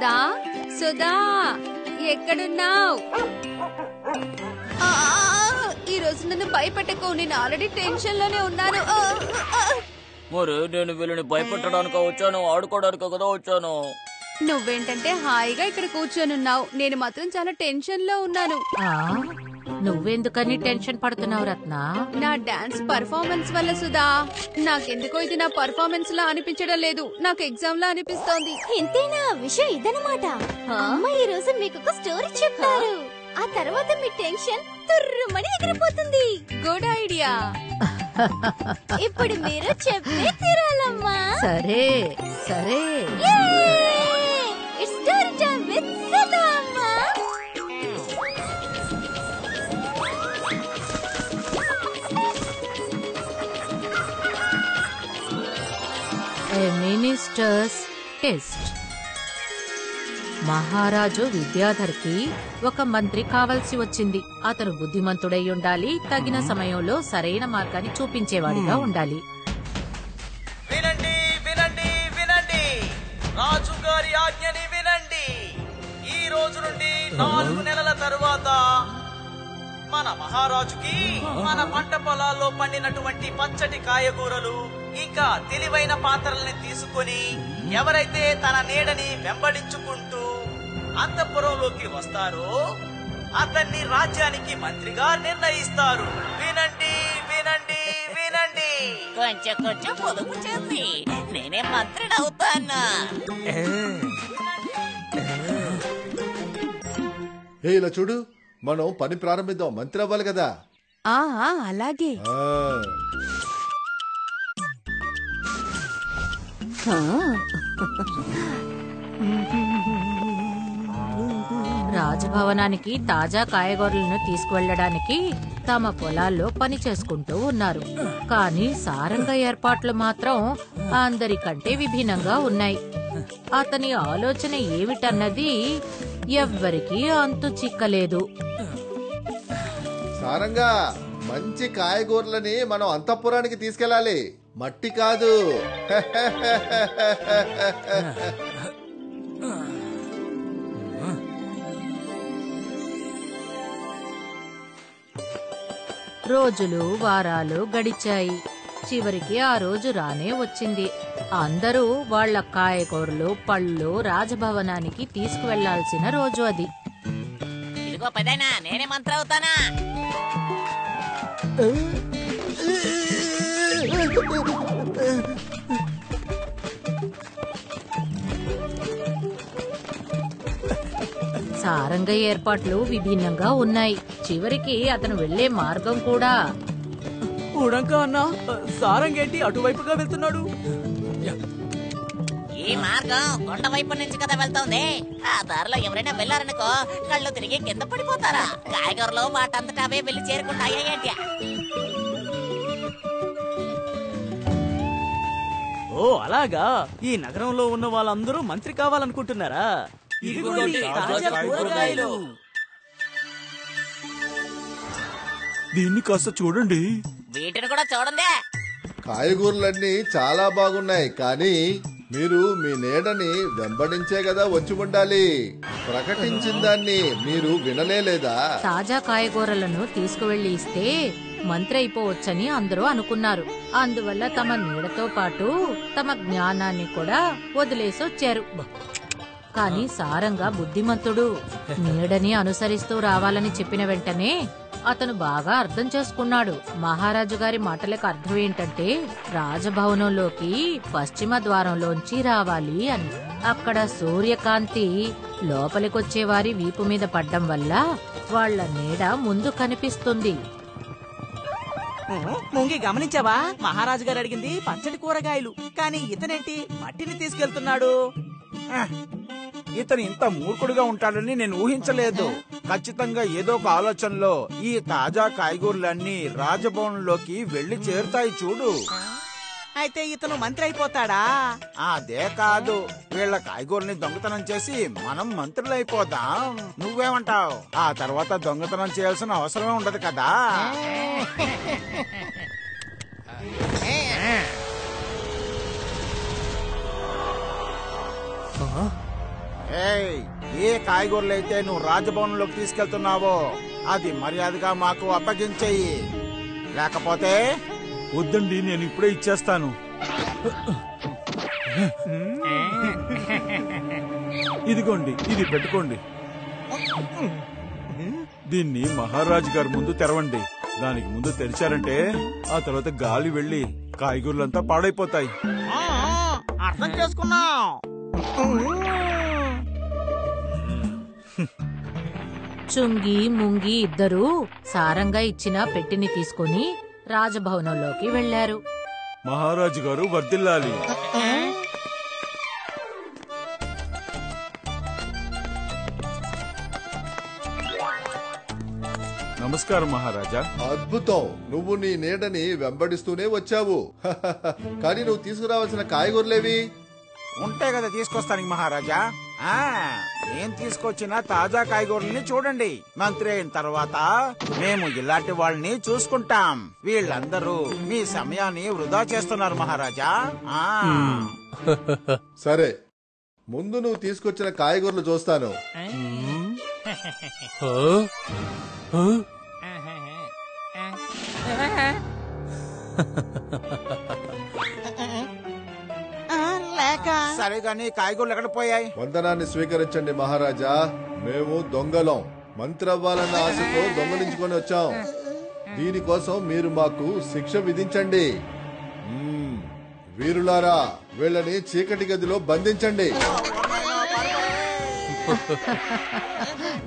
సుధా, సుధా, ఎక్కడున్నావు? ఈ రోజు నన్ను భయపెట్టకు, నేను ఆల్రెడీ టెన్షన్ లోనే ఉన్నాను. మరి నేను వీళ్ళని భయపెట్టడానికి వచ్చాను, ఆడుకోవడానికి కదా వచ్చాను. నువ్వేంటంటే హాయిగా ఇక్కడ కూర్చొనున్నావు, నేను మాత్రం చాలా టెన్షన్ లో ఉన్నాను. నువ్వెందుకని టెన్షన్ పడుతున్నావు రత్న? నా డాన్స్ పర్ఫార్మెన్స్ వల్ల సుధా. నాకెందుకో ఇది నా పర్ఫార్మెన్స్ లా అనిపించడం లేదు, నాకు ఎగ్జామ్ లా అనిపిస్తోంది. ఇంతేనా? విషయం ఇదన్నమాట. అమ్మ ఈ రోజు మీకు ఒక స్టోరీ చెప్తారు, ఆ తర్వాత మీ టెన్షన్ తుర్రుమని ఎగిరిపోతుంది. Good idea. ఇప్పుడు మీరు చెప్పే తీరాలమ్మా. సరే సరే. It's story time with Sudha అమ్మా. Ministers test. మహారాజు విద్యాధర్కి ఒక మంత్రి కావలసి వచ్చింది. అతను బుద్ధిమంతుడై ఉండాలి, తగిన సమయంలో సరైన మార్గాన్ని చూపించేవాడిగా ఉండాలి. వినండి వినండి వినండి, రాజుగారి ఆజ్ఞని వినండి. ఈ రోజు నుండి 4 నెలల తరువాత మన మహారాజుకి మన పంట పొలాల్లో పండినటువంటి పచ్చటి కాయగూరలు ఇంకా తెలివైన పాత్రల్ని తీసుకొని ఎవరైతే తన నీడని వెంబడించుకుంటూ అంతఃపురంలోకి వస్తారో అతన్ని రాజ్యానికి మంత్రిగా నిర్ణయిస్తారు. వినండి వినండి వినండి. కొంచెం కొంచెం పొదుపు చేసి నేనే మంత్రినవుతాను. ఇలా చూడు, మనం పని ప్రారంభిద్దాం, మంత్రి అవ్వాలి కదా. అలాగే. రాజభవనానికి తాజా కాయగూరలను తీసుకువెళ్లడానికి తమ పొలాల్లో పని చేసుకుంటూ ఉన్నారు. కానీ సారంగ ఏర్పాట్లు మాత్రం అందరికంటే విభిన్నంగా ఉన్నాయి. అతని ఆలోచన ఏమిటన్నది ఎవ్వరికీ అంతు చిక్కలేదు. సారంగా, మంచి కాయగూరలని మనం అంతఃపురానికి తీసుకెళ్ళాలి, మట్టి కాదు. రోజులు వారాలు గడిచాయి. చివరికి ఆ రోజు రానే వచ్చింది. అందరూ వాళ్ల కాయగూరలు పళ్ళు రాజభవనానికి తీసుకువెళ్లాల్సిన రోజు అది. ఇదిగో పెదైనా, నేనే మంత్రి అవుతానా? సారంగ ఏర్పాట్లు విభిన్నంగా ఉన్నాయి. చివరికి అతను వెళ్లే మార్గం కూడా. అన్నా, సారంగేంటి అటువైపుగా వెళ్తున్నాడు? ఈ మార్గం కొండ వైపు నుంచి కదా వెళ్తోంది. ఆ దారిలో ఎవరైనా వెళ్లారనుకో కళ్ళు తిరిగి కింద పడిపోతారా? కాయగూరలో వాటంతటా అవే వెళ్లి చేరుకుంటాయా ఏంటి? ఓ అలాగా, ఈ నగరంలో ఉన్న వాళ్ళందరూ మంత్రి కావాలనుకుంటున్నారా? దీన్ని కాస్త చూడండి. వీటిని కూడా చూడండి. కాయగూరలన్నీ చాలా బాగున్నాయి, కానీ మీరు మీ నీడని వెంబడించే కదా వచ్చి ఉండాలి. ప్రకటించిన దాన్ని మీరు వినలేదా? తాజా కాయగూరలను తీసుకువెళ్లి ఇస్తే మంత్రి అయిపోవచ్చని అందరూ అనుకున్నారు. అందువల్ల తమ నీడతో పాటు తమ జ్ఞానాన్ని కూడా వదిలేసొచ్చారు. కాని సారంగా బుద్ధిమంతుడు. నీడని అనుసరిస్తూ రావాలని చెప్పిన వెంటనే అతను బాగా అర్థం చేసుకున్నాడు. మహారాజు గారి మాటలకు అర్థం ఏంటంటే రాజభవనంలోకి పశ్చిమ ద్వారంలోంచి రావాలి అని. అక్కడ సూర్యకాంతి లోపలికొచ్చే వారి వీపు మీద పడ్డం వల్ల వాళ్ల నీడ ముందు కనిపిస్తుంది. ముంగి గమనించావా? మహారాజు గారు అడిగింది పచ్చడి కూరగాయలు, కానీ ఇతనేంటి మట్టిని తీసుకెళ్తున్నాడు? ఇతను ఇంత మూర్ఖుడుగా ఉంటాడని నేను ఊహించలేదు. ఖచ్చితంగా ఏదో ఒక ఆలోచనలో ఈ తాజా కాయగూరలన్నీ రాజభవనంలోకి వెళ్లి చేరుతాయి చూడు. అయితే ఇతను మంత్రి అయిపోతాడా? అదే కాదు, వీళ్ళ కాయగూరని దొంగతనం చేసి మనం మంత్రులైపోదాం. నువ్వేమంటావు? ఆ తర్వాత దొంగతనం చేయాల్సిన అవసరమే ఉండదు కదా. ఏయ్, ఏ కాయగూరలైతే నువ్వు రాజభవనంలోకి తీసుకెళ్తున్నావో అది మర్యాదగా మాకు అప్పగించేయి, లేకపోతే వద్దండి, నేను ఇప్పుడే ఇచ్చేస్తాను. ఇదిగోండి, ఇది పెట్టుకోండి. దీన్ని మహారాజు గారి ముందు తెరవండి. దానికి ముందు తెరిచారంటే ఆ తర్వాత గాలి వెళ్లి కాయగూరలంతా పాడైపోతాయి. అర్థం చేసుకున్నాం. చుంగి ముంగి ఇద్దరూ సారంగా ఇచ్చిన పెట్టిని తీసుకుని రాజభవనంలోకి వెళ్లారు. మహారాజు గారు వర్ధిల్లాలి. నమస్కారం మహారాజా. అద్భుతం, నువ్వు నీ నీడని వెంబడిస్తూనే వచ్చావు. కానీ నువ్వు తీసుకురావాల్సిన కాయగూరలేవి? ఉంటే కదా తీసుకొస్తానికి మహారాజా. ఏం తీసుకొచ్చిన తాజా కాయగూరల్ని చూడండి. మంత్రి అయిన తర్వాత మేము ఇలాంటి వాళ్ళని చూసుకుంటాం. వీళ్ళందరూ మీ సమయాన్ని వృధా చేస్తున్నారు మహారాజా. సరే, ముందు నువ్వు తీసుకొచ్చిన కాయగూరలు చూస్తాను. సరే గాని కాయగూరలు ఎక్కడ పోయాయి? వందనాన్ని స్వీకరించండి మహారాజా. మేము దొంగలం, మంత్రి అవ్వాలన్న ఆశతో దొంగలించుకొని వచ్చాం. దీనికోసం మీరు మాకు శిక్ష విధించండి. వీరులారా, వీళ్ళని చీకటి గదిలో బంధించండి.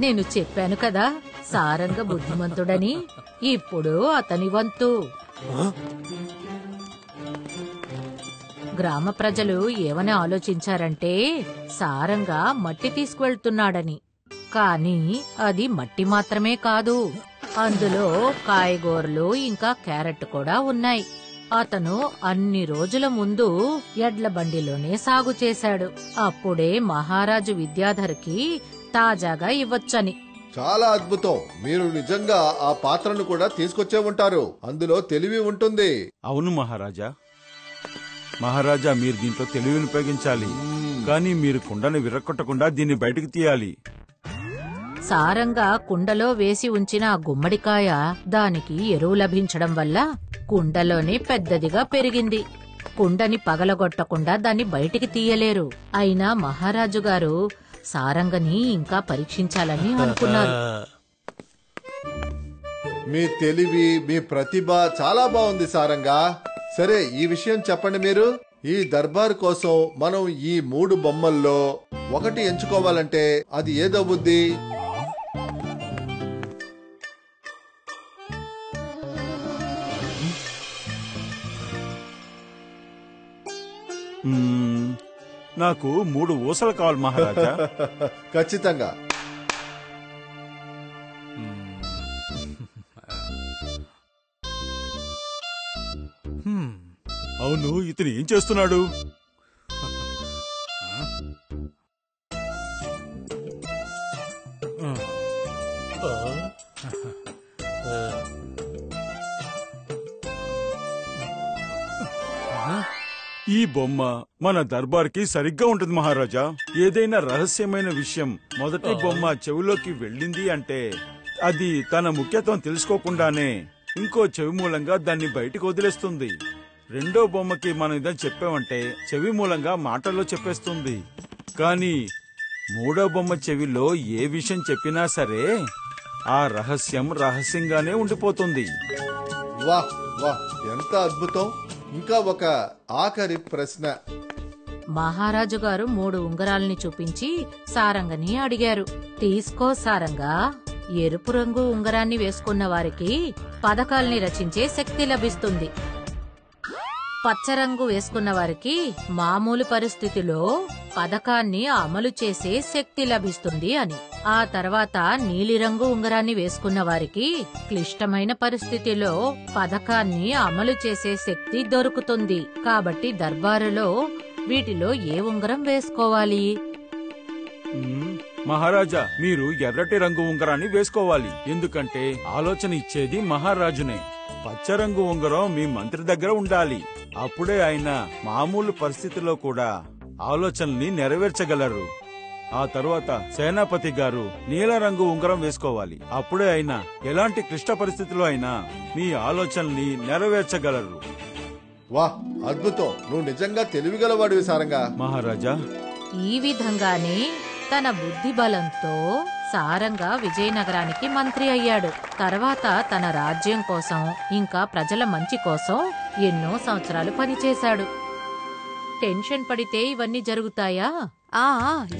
నేను చెప్పాను కదా సారంగ బుద్ధిమంతుడని. ఇప్పుడు అతని వంతు. గ్రామ ప్రజలు ఏమని ఆలోచించారంటే సారంగా మట్టి తీసుకువెళ్తున్నాడని. కానీ అది మట్టి మాత్రమే కాదు, అందులో కాయగూరలు ఇంకా క్యారెట్ కూడా ఉన్నాయి. అతను అన్ని రోజుల ముందు ఎడ్ల బండిలోనే సాగు చేశాడు. అప్పుడే మహారాజు విద్యాధర్కి తాజాగా ఇవ్వొచ్చని. చాలా అద్భుతం, మీరు నిజంగా ఆ పాత్రను కూడా తీసుకొచ్చే ఉంటారు. అందులో తెలివి ఉంటుంది. అవును మహారాజా. మహారాజా, మీరు దీంట్లో తెలివిని ఉపయోగించాలి. కానీ మీరు కుండను విరక్కొట్టకుండా దీన్ని బయటకు తీయాలి. సారంగా కుండలో వేసి ఉంచిన గుమ్మడికాయ దానికి ఎరువు లభించడం వల్ల కుండలోనే పెద్దదిగా పెరిగింది. కుండని పగలగొట్టకుండా దాన్ని బయటికి తీయలేరు. అయినా మహారాజు గారు సారంగని ఇంకా పరీక్షించాలని అనుకున్నారు. మీ తెలివి, మీ ప్రతిభ చాలా బాగుంది సారంగా. సరే, ఈ విషయం చెప్పండి మీరు. ఈ దర్బార్ కోసం మనం ఈ 3 బొమ్మల్లో ఒకటి ఎంచుకోవాలంటే అది ఏదవుద్ది? నాకు 3 ఊసలు కావాలి మహారాజా. ఖచ్చితంగా. అవును, ఇతను ఏం చేస్తున్నాడు? ఈ బొమ్మ మన దర్బార్కి సరిగ్గా ఉంటుంది మహారాజా. ఏదైనా రహస్యమైన విషయం మొదటి బొమ్మ చెవిలోకి వెళ్ళింది అంటే అది తన ముఖ్యత్వం తెలుసుకోకుండానే ఇంకో చెవి మూలంగా దాన్ని బయటికి వదిలేస్తుంది. రెండో బొమ్మకి మనం ఇదని చెప్పామంటే చెవి మూలంగా మాటల్లో చెప్పేస్తుంది. కానీ మూడో బొమ్మ చెవిలో ఏ విషయం చెప్పినా సరే ఆ రహస్యం రహస్యంగానే ఉండిపోతుంది. వాహ్ వాహ్, ఎంత అద్భుతం. ఇంకా ఒక ఆఖరి ప్రశ్న. మహారాజు గారు 3 ఉంగరాల్ని చూపించి సారంగని అడిగారు. తీసుకో సారంగా, ఎరుపు రంగు ఉంగరాన్ని వేసుకున్న వారికి పథకాల్ని రచించే శక్తి లభిస్తుంది. పచ్చరంగు వేసుకున్న వారికి మామూలు పరిస్థితిలో పథకాన్ని అమలు చేసే శక్తి లభిస్తుంది అని. ఆ తర్వాత నీలిరంగు ఉంగరాన్ని వేసుకున్న వారికి క్లిష్టమైన పరిస్థితిలో పథకాన్ని అమలు చేసే శక్తి దొరుకుతుంది. కాబట్టి దర్బారులో వీటిలో ఏ ఉంగరం వేసుకోవాలి? మహారాజా, మీరు ఎర్రటి రంగు ఉంగరాన్ని వేసుకోవాలి. ఎందుకంటే ఆలోచన ఇచ్చేది మహారాజునే. పచ్చరంగు ఉంగరం మీ మంత్రి దగ్గర ఉండాలి. అప్పుడే ఆయన మామూలు పరిస్థితిలో కూడా ఆలోచనల్ని నెరవేర్చగలరు. ఆ తరువాత సేనాపతి గారు నీలరంగు ఉంగరం వేసుకోవాలి. అప్పుడే అయినా ఎలాంటి క్లిష్ట పరిస్థితుల్లో అయినా మీ ఆలోచనల్ని నెరవేర్చగలరు. వాహ్, అద్భుతం! నువ్వు నిజంగా తెలివిగలవాడివి సారంగా. మహారాజా, ఈ విధంగానే తన బుద్ధి బలంతో సారంగా విజయనగరానికి మంత్రి అయ్యాడు. తర్వాత తన రాజ్యం కోసం ఇంకా ప్రజల మంచి కోసం ఎన్నో సంవత్సరాలు పనిచేశాడు. టెన్షన్ పడితే ఇవన్నీ జరుగుతాయా?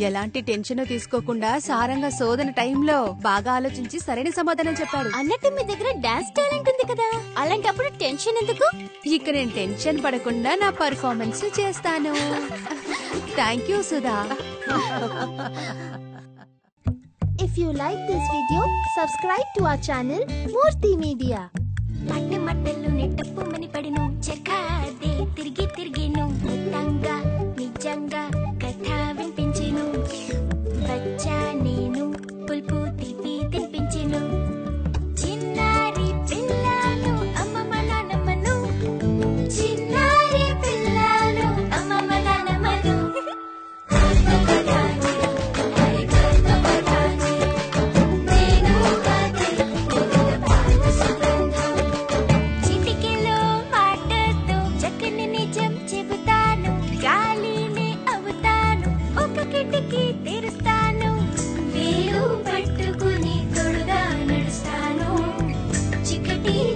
ఎలాంటి టెన్షన్ తీసుకోకుండా సారంగా శోధన టైంలో బాగా ఆలోచించి సరైన సమాధానం చెప్పాడు. అన్నట్టు మీ దగ్గర డాన్స్ టాలెంట్ ఉంది కదా, అలాంటప్పుడు టెన్షన్ ఎందుకు? ఇక నేను టెన్షన్ పడకుండా నా పర్ఫార్మెన్స్ చేస్తాను. Thank you Sudha. If you like this video, subscribe to our channel Murthy Media. మట్టలు నెట్టప్పు మని పడిను చెక్కాదే తిరిగి తిరిగిను నిజంగా నిజంగా కథ వినిపించెను బచ్చా నేను పుల్పు తీపి తినిపించెను చిన్నారి పిల్లలు అమ్మమ్మ నాన్నమ్మను చిన్నారి పిల్లలు అమ్మమ్మ నాన్నమ్మను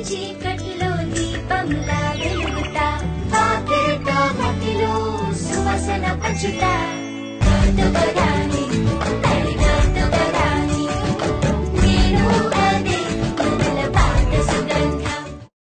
చీకటిలో దీపంలా వెలుగుతా పాకెట మట్టిలో సువాసన పంచుతా.